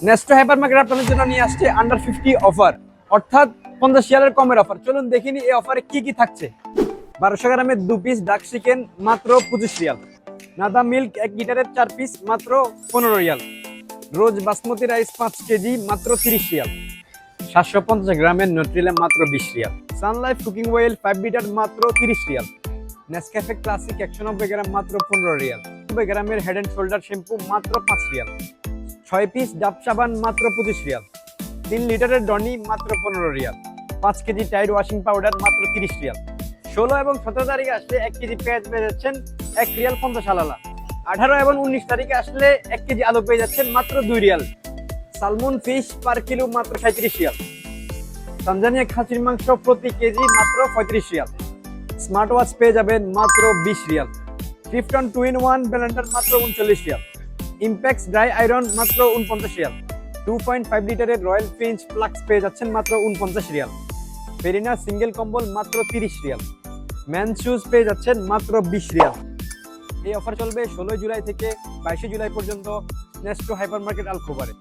Nesto hyper market আপনাদের জন্য নিয়ে আসছে আন্ডার 50 অফার, অর্থাৎ 50 রিয়ালের কমের অফার। চলুন দেখিনি এই অফারে কি কি থাকছে। 1200 গ্রামের 2 পিস ডাক চিকেন মাত্র 25 রিয়াল। নাদা মিল্ক 1 লিটারের 4 পিস মাত্র 15 রিয়াল। রোজ বাসমতি রাইস 5 কেজি মাত্র 30 রিয়াল। 750 গ্রামের নিউট্রিলা মাত্র 20 Real. Sun Life cooking oil 5 litre মাত্র 30 রিয়াল। নেসক্যাফে ক্লাসিক 190 গ্রাম মাত্র 15 রিয়াল। 90 গ্রামের হেড এন্ড শোল্ডার শ্যাম্পু মাত্র 5 রিয়াল। 6 পিস ডাব সাবান মাত্র 25 রিয়াল। 3 লিটারের ডনি মাত্র 15 রিয়াল। 5 কেজি টাইড ওয়াশিং পাউডার মাত্র 30 রিয়াল। 16 এবং 17 তারিখে আসলে 1 কেজি পেঁয়াজ পেয়ে যাচ্ছেন 1 রিয়াল 50 আলালা। 18 এবং 19 তারিখে আসলে 1 কেজি আলু পেয়ে যাচ্ছেন মাত্র 2 Real. Salmon fish per kilo মাত্র 37 রিয়াল। তানজানিয়া খাসির মাংস প্রতি কেজি মাত্র 35 রিয়াল। স্মার্ট ওয়াচ পেয়ে যাবেন মাত্র 20 রিয়াল। ক্রিপ্টন 2-in-1 ব্লেন্ডার মাত্র 39 রিয়াল। ইম্প্যাক্স ড্রাই আয়রন মাত্র 49 রিয়াল। 2.5 লিটারের রয়্যাল ফিঞ্চ ফ্লাক্স পেয়ে যাচ্ছেন মাত্র 49 রিয়াল। ফেরিনা সিঙ্গেল কম্বল মাত্র 30 রিয়াল। ম্যান শুজ পেয়ে যাচ্ছেন মাত্র 20 রিয়াল। এই অফার চলবে 16 জুলাই থেকে 22 জুলাই পর্যন্ত নেস্টো হাইপার মার্কেট আল খোবারে।